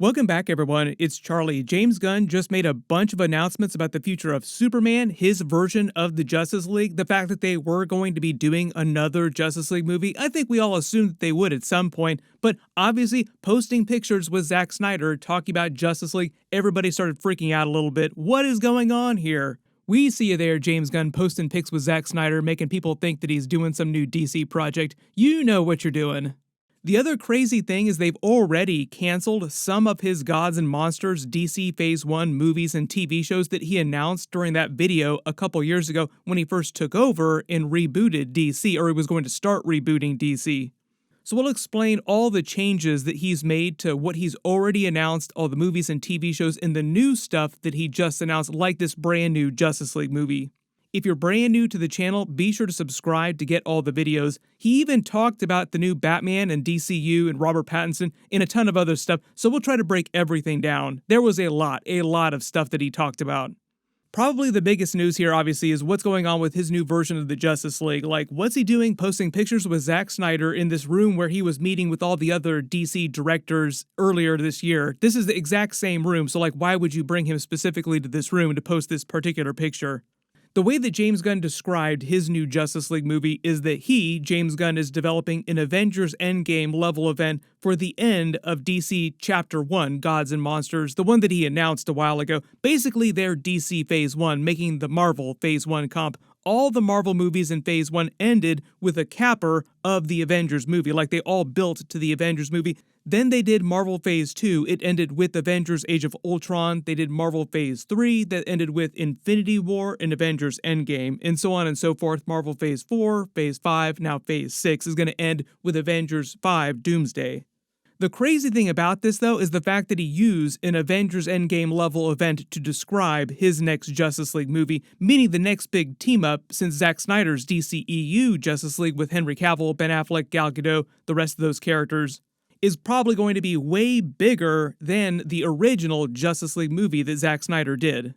Welcome back, everyone. It's Charlie. James Gunn just made a bunch of announcements about the future of Superman, his version of the Justice League, the fact that they were going to be doing another Justice League movie. I think we all assumed that they would at some point, but obviously posting pictures with Zack Snyder talking about Justice League, everybody started freaking out a little bit. What is going on here? We see you there, James Gunn, posting pics with Zack Snyder, making people think that he's doing some new DC project. You know what you're doing. The other crazy thing is they've already canceled some of his Gods and Monsters DC Phase 1 movies and TV shows that he announced during that video a couple years ago when he first took over and rebooted DC, or he was going to start rebooting DC. So we'll explain all the changes that he's made to what he's already announced, all the movies and TV shows, and the new stuff that he just announced, like this brand new Justice League movie. If you're brand new to the channel, be sure to subscribe to get all the videos. He even talked about the new Batman and DCU and Robert Pattinson and a ton of other stuff, so we'll try to break everything down. There was a lot of stuff that he talked about. Probably the biggest news here, obviously, is what's going on with his new version of the Justice League. Like, what's he doing posting pictures with Zack Snyder in this room where he was meeting with all the other DC directors earlier this year? This is the exact same room, so like, why would you bring him specifically to this room to post this particular picture? The way that James Gunn described his new Justice League movie is that he, James Gunn, is developing an Avengers Endgame level event for the end of DC Chapter 1, Gods and Monsters, the one that he announced a while ago. Basically, their DC Phase 1, making the Marvel Phase 1 comp. All the Marvel movies in Phase 1 ended with a capper of the Avengers movie, like they all built to the Avengers movie. Then they did Marvel Phase 2, it ended with Avengers Age of Ultron. They did Marvel Phase 3, that ended with Infinity War and Avengers Endgame, and so on and so forth. Marvel Phase 4, Phase 5, now Phase 6 is going to end with Avengers 5 Doomsday. The crazy thing about this, though, is the fact that he used an Avengers Endgame level event to describe his next Justice League movie, meaning the next big team-up since Zack Snyder's DCEU Justice League with Henry Cavill, Ben Affleck, Gal Gadot, the rest of those characters, is probably going to be way bigger than the original Justice League movie that Zack Snyder did.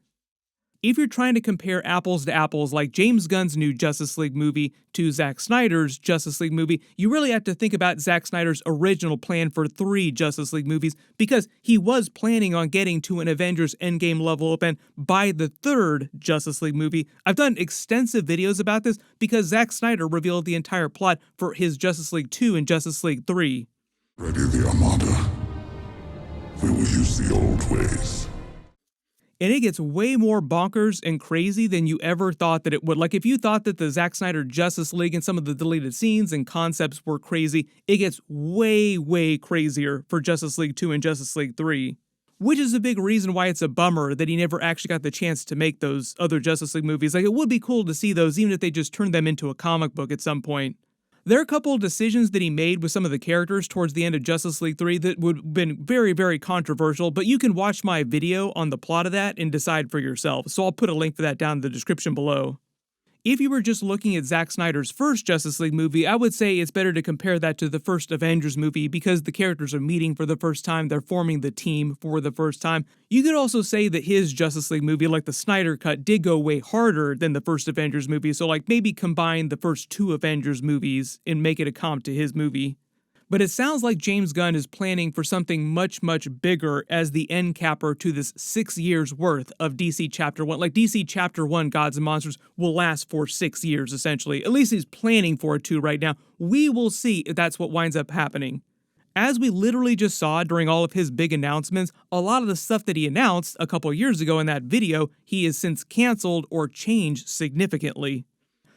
If you're trying to compare apples to apples, like James Gunn's new Justice League movie to Zack Snyder's Justice League movie, you really have to think about Zack Snyder's original plan for 3 Justice League movies, because he was planning on getting to an Avengers Endgame level event by the 3rd Justice League movie. I've done extensive videos about this because Zack Snyder revealed the entire plot for his Justice League 2 and Justice League 3. Ready the Armada. We will use the old ways. And it gets way more bonkers and crazy than you ever thought that it would. Like, if you thought that the Zack Snyder Justice League and some of the deleted scenes and concepts were crazy, it gets way crazier for Justice League 2 and Justice League 3. Which is a big reason why it's a bummer that he never actually got the chance to make those other Justice League movies. Like, it would be cool to see those, even if they just turned them into a comic book at some point. There are a couple of decisions that he made with some of the characters towards the end of Justice League 3 that would have been very controversial, but you can watch my video on the plot of that and decide for yourself, so I'll put a link for that down in the description below. If you were just looking at Zack Snyder's first Justice League movie, I would say it's better to compare that to the first Avengers movie because the characters are meeting for the first time, they're forming the team for the first time. You could also say that his Justice League movie, like the Snyder Cut, did go way harder than the first Avengers movie, so like maybe combine the first 2 Avengers movies and make it a comp to his movie. But it sounds like James Gunn is planning for something much bigger as the end capper to this 6 years worth of DC Chapter 1. Like, DC Chapter 1 Gods and Monsters will last for 6 years, essentially. At least he's planning for it to right now. We will see if that's what winds up happening. As we literally just saw during all of his big announcements, a lot of the stuff that he announced a couple years ago in that video, he has since canceled or changed significantly.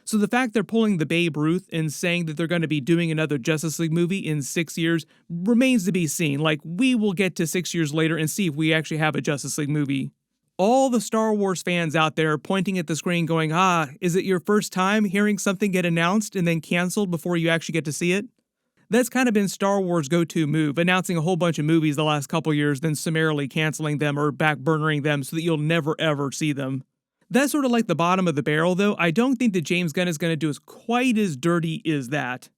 So the fact they're pulling the Babe Ruth and saying that they're going to be doing another Justice League movie in 6 years remains to be seen. Like, we will get to 6 years later and see if we actually have a Justice League movie. All the Star Wars fans out there pointing at the screen going, is it your first time hearing something get announced and then canceled before you actually get to see it? That's kind of been Star Wars' go-to move, announcing a whole bunch of movies the last couple years, then summarily canceling them or backburnering them so that you'll never ever see them. That's sort of like the bottom of the barrel, though. I don't think that James Gunn is going to do as quite as dirty as that.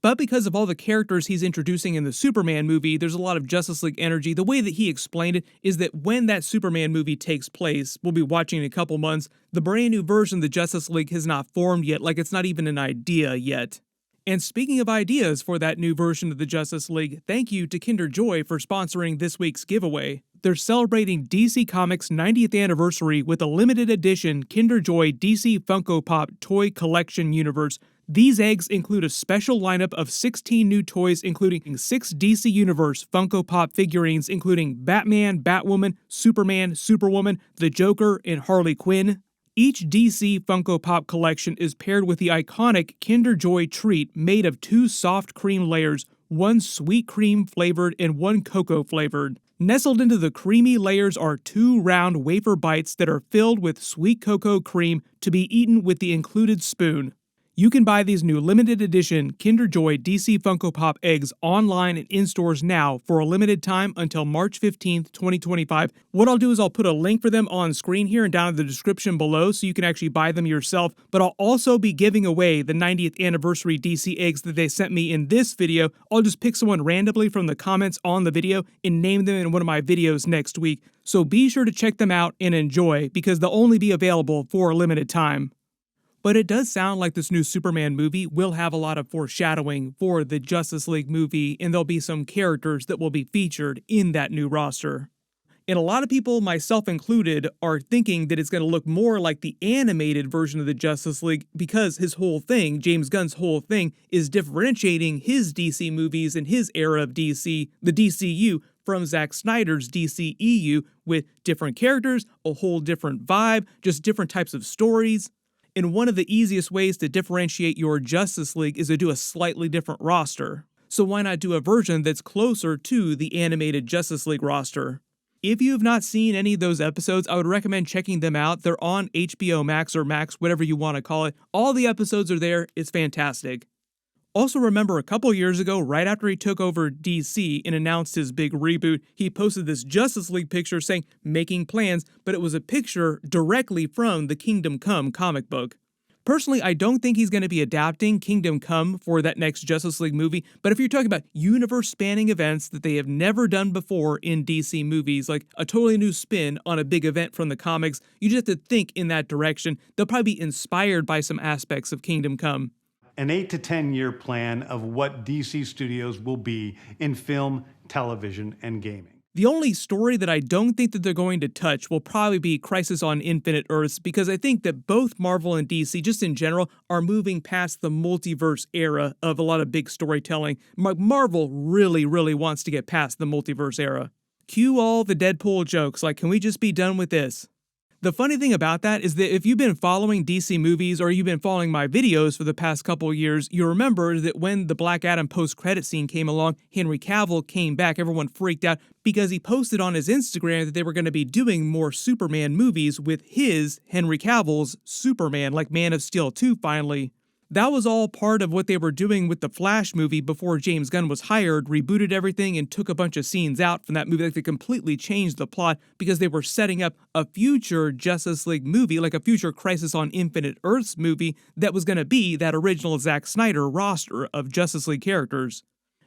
But because of all the characters he's introducing in the Superman movie, there's a lot of Justice League energy. The way that he explained it is that when that Superman movie takes place, we'll be watching in a couple months, the brand new version of the Justice League has not formed yet, like it's not even an idea yet. And speaking of ideas for that new version of the Justice League, thank you to Kinder Joy for sponsoring this week's giveaway. They're celebrating DC Comics' 90th anniversary with a limited edition Kinder Joy DC Funko Pop Toy Collection Universe. These eggs include a special lineup of 16 new toys, including 6 DC Universe Funko Pop figurines, including Batman, Batwoman, Superman, Superwoman, the Joker, and Harley Quinn. Each DC Funko Pop collection is paired with the iconic Kinder Joy treat made of 2 soft cream layers, one sweet cream flavored and one cocoa flavored. Nestled into the creamy layers are 2 round wafer bites that are filled with sweet cocoa cream to be eaten with the included spoon. You can buy these new limited edition Kinder Joy DC Funko Pop eggs online and in stores now for a limited time until March 15th, 2025. What I'll do is I'll put a link for them on screen here and down in the description below so you can actually buy them yourself, but I'll also be giving away the 90th anniversary DC eggs that they sent me in this video. I'll just pick someone randomly from the comments on the video and name them in one of my videos next week. So be sure to check them out and enjoy because they'll only be available for a limited time. But it does sound like this new Superman movie will have a lot of foreshadowing for the Justice League movie, and there'll be some characters that will be featured in that new roster. And a lot of people, myself included, are thinking that it's going to look more like the animated version of the Justice League because his whole thing, James Gunn's whole thing, is differentiating his DC movies and his era of DC, the DCU, from Zack Snyder's DCEU with different characters, a whole different vibe, just different types of stories. And one of the easiest ways to differentiate your Justice League is to do a slightly different roster. So why not do a version that's closer to the animated Justice League roster? If you have not seen any of those episodes, I would recommend checking them out. They're on HBO Max or Max, whatever you want to call it. All the episodes are there. It's fantastic. Also remember a couple years ago, right after he took over DC and announced his big reboot, he posted this Justice League picture saying, making plans, but it was a picture directly from the Kingdom Come comic book. Personally, I don't think he's going to be adapting Kingdom Come for that next Justice League movie, but if you're talking about universe-spanning events that they have never done before in DC movies, like a totally new spin on a big event from the comics, you just have to think in that direction. They'll probably be inspired by some aspects of Kingdom Come. An 8 to 10 year plan of what DC Studios will be in film, television, and gaming. The only story that I don't think that they're going to touch will probably be Crisis on Infinite Earths, because I think that both Marvel and DC, just in general, are moving past the multiverse era of a lot of big storytelling. Marvel really wants to get past the multiverse era. Cue all the Deadpool jokes, like, can we just be done with this? The funny thing about that is that if you've been following DC movies or you've been following my videos for the past couple of years, you remember that when the Black Adam post-credit scene came along, Henry Cavill came back, everyone freaked out because he posted on his Instagram that they were going to be doing more Superman movies with his, Henry Cavill's, Superman, like Man of Steel 2 finally. That was all part of what they were doing with the Flash movie before James Gunn was hired, rebooted everything, and took a bunch of scenes out from that movie. Like, they completely changed the plot because they were setting up a future Justice League movie, like a future Crisis on Infinite Earths movie that was going to be that original Zack Snyder roster of Justice League characters.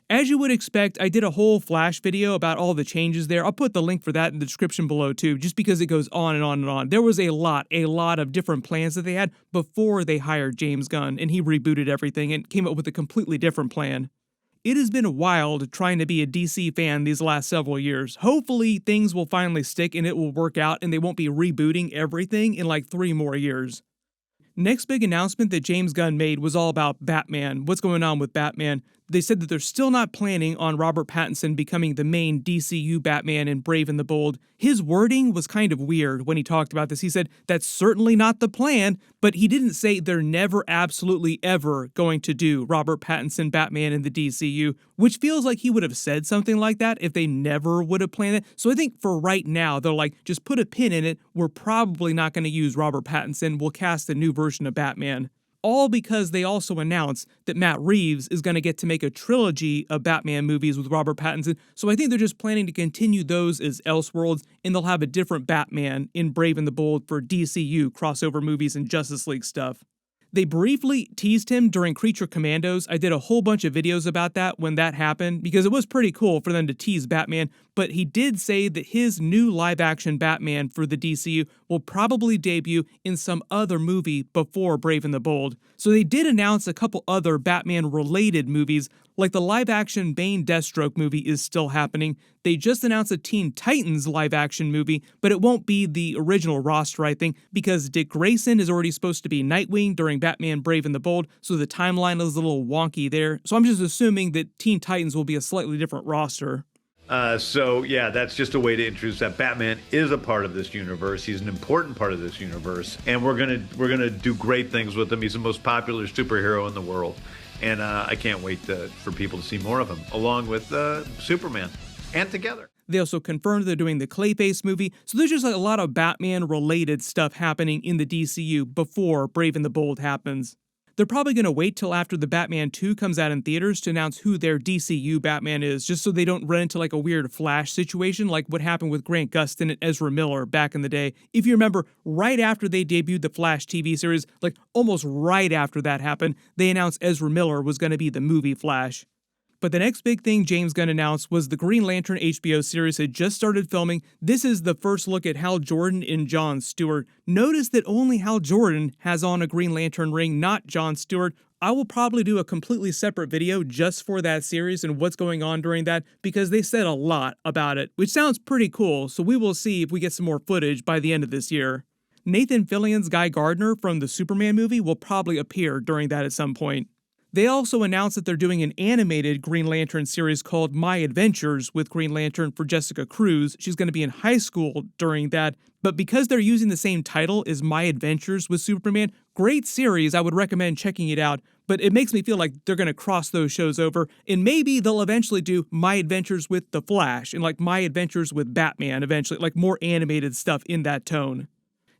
As you would expect, I did a whole Flash video about all the changes there. I'll put the link for that in the description below too, just because it goes on and on and on. There was a lot of different plans that they had before they hired James Gunn, and he rebooted everything and came up with a completely different plan. It has been wild trying to be a DC fan these last several years. Hopefully things will finally stick and it will work out and they won't be rebooting everything in like 3 more years. Next big announcement that James Gunn made was all about Batman. What's going on with Batman? They said that they're still not planning on Robert Pattinson becoming the main DCU Batman in Brave and the Bold. His wording was kind of weird when he talked about this. He said, that's certainly not the plan, but he didn't say they're never absolutely ever going to do Robert Pattinson Batman in the DCU, which feels like he would have said something like that if they never would have planned it. So I think for right now, they're like, just put a pin in it. We're probably not going to use Robert Pattinson. We'll cast a new version of Batman. All because they also announced that Matt Reeves is going to get to make a trilogy of Batman movies with Robert Pattinson, so I think they're just planning to continue those as Elseworlds, and they'll have a different Batman in Brave and the Bold for DCU crossover movies and Justice League stuff. They briefly teased him during Creature Commandos. I did a whole bunch of videos about that when that happened because it was pretty cool for them to tease Batman, but he did say that his new live-action Batman for the DCU will probably debut in some other movie before Brave and the Bold. So they did announce a couple other Batman-related movies, like the live-action Bane Deathstroke movie is still happening. They just announced a Teen Titans live-action movie, but it won't be the original roster, I think, because Dick Grayson is already supposed to be Nightwing during Batman Brave and the Bold, so the timeline is a little wonky there. So I'm just assuming that Teen Titans will be a slightly different roster. So yeah, that's just a way to introduce that Batman is a part of this universe. He's an important part of this universe, and we're gonna do great things with him. He's the most popular superhero in the world, and I can't wait for people to see more of him, along with Superman, and together. They also confirmed they're doing the Clayface movie, so there's just like a lot of Batman-related stuff happening in the DCU before Brave and the Bold happens. They're probably going to wait till after the Batman 2 comes out in theaters to announce who their DCU Batman is, just so they don't run into like a weird Flash situation like what happened with Grant Gustin and Ezra Miller back in the day. If you remember, right after they debuted the Flash TV series, like almost right after that happened, they announced Ezra Miller was going to be the movie Flash. But the next big thing James Gunn announced was the Green Lantern HBO series had just started filming. This is the first look at Hal Jordan and Jon Stewart. Notice that only Hal Jordan has on a Green Lantern ring, not Jon Stewart. I will probably do a completely separate video just for that series and what's going on during that, because they said a lot about it, which sounds pretty cool, so we will see if we get some more footage by the end of this year. Nathan Fillion's Guy Gardner from the Superman movie will probably appear during that at some point. They also announced that they're doing an animated Green Lantern series called My Adventures with Green Lantern for Jessica Cruz. She's going to be in high school during that, but because they're using the same title as My Adventures with Superman, great series, I would recommend checking it out, but it makes me feel like they're going to cross those shows over, and maybe they'll eventually do My Adventures with The Flash, and like My Adventures with Batman eventually, like more animated stuff in that tone.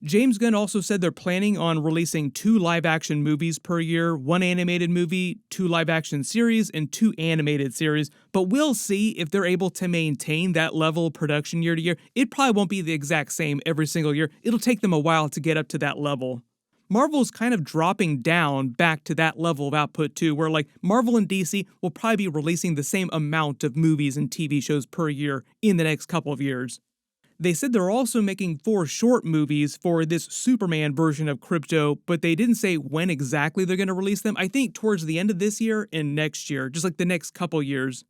James Gunn also said they're planning on releasing 2 live-action movies per year, 1 animated movie, 2 live-action series, and 2 animated series, but we'll see if they're able to maintain that level of production year to year. It probably won't be the exact same every single year. It'll take them a while to get up to that level. Marvel's kind of dropping down back to that level of output too, where like Marvel and DC will probably be releasing the same amount of movies and TV shows per year in the next couple of years. They said they're also making 4 short movies for this Superman version of Krypto, but they didn't say when exactly they're going to release them. I think towards the end of this year and next year, just like the next couple years.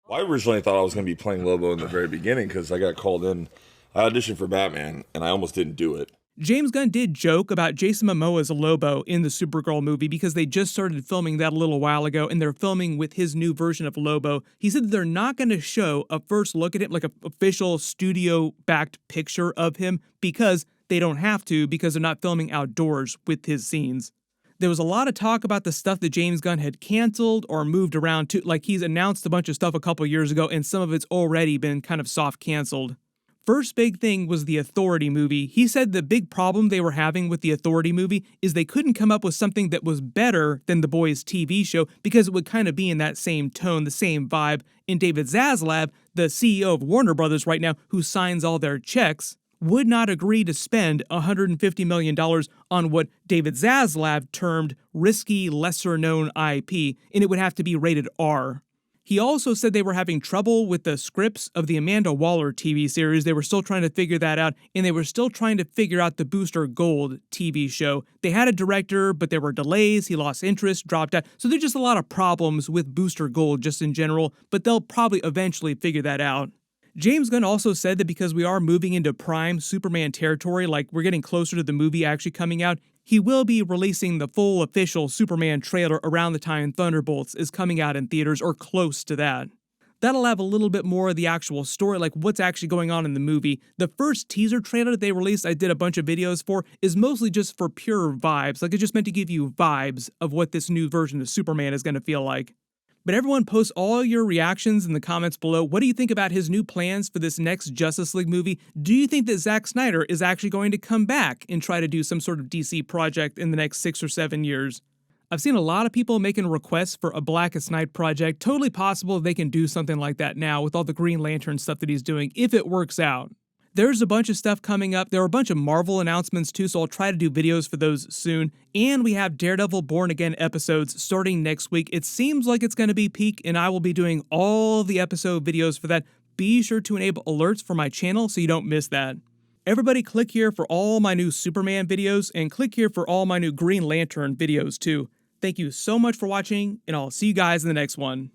Well, I originally thought I was going to be playing Lobo in the very beginning because I got called in. I auditioned for Batman, and I almost didn't do it. James Gunn did joke about Jason Momoa's Lobo in the Supergirl movie because they just started filming that a little while ago, and they're filming with his new version of Lobo. He said that they're not going to show a first look at him, like an official studio-backed picture of him, because they don't have to, because they're not filming outdoors with his scenes. There was a lot of talk about the stuff that James Gunn had canceled or moved around to, like he's announced a bunch of stuff a couple years ago, and some of it's already been kind of soft canceled. First big thing was the Authority movie. He said the big problem they were having with the Authority movie is they couldn't come up with something that was better than The Boys TV show because it would kind of be in that same tone, the same vibe. And David Zaslav, the CEO of Warner Brothers right now, who signs all their checks, would not agree to spend $150 million on what David Zaslav termed risky, lesser-known IP, and it would have to be rated R. He also said they were having trouble with the scripts of the Amanda Waller TV series. They were still trying to figure that out, and they were still trying to figure out the Booster Gold TV show. They had a director, but there were delays. He lost interest, dropped out. So there's just a lot of problems with Booster Gold just in general, but they'll probably eventually figure that out. James Gunn also said that because we are moving into prime Superman territory, like we're getting closer to the movie actually coming out, he will be releasing the full official Superman trailer around the time Thunderbolts is coming out in theaters or close to that. That'll have a little bit more of the actual story, like what's actually going on in the movie. The first teaser trailer that they released, I did a bunch of videos for, is mostly just for pure vibes. Like it's just meant to give you vibes of what this new version of Superman is going to feel like. But everyone post all your reactions in the comments below. What do you think about his new plans for this next Justice League movie? Do you think that Zack Snyder is actually going to come back and try to do some sort of DC project in the next 6 or 7 years? I've seen a lot of people making requests for a Blackest Night project. Totally possible they can do something like that now with all the Green Lantern stuff that he's doing, if it works out. There's a bunch of stuff coming up. There are a bunch of Marvel announcements too, so I'll try to do videos for those soon. And we have Daredevil Born Again episodes starting next week. It seems like it's going to be peak, and I will be doing all the episode videos for that. Be sure to enable alerts for my channel so you don't miss that. Everybody click here for all my new Superman videos, and click here for all my new Green Lantern videos too. Thank you so much for watching, and I'll see you guys in the next one.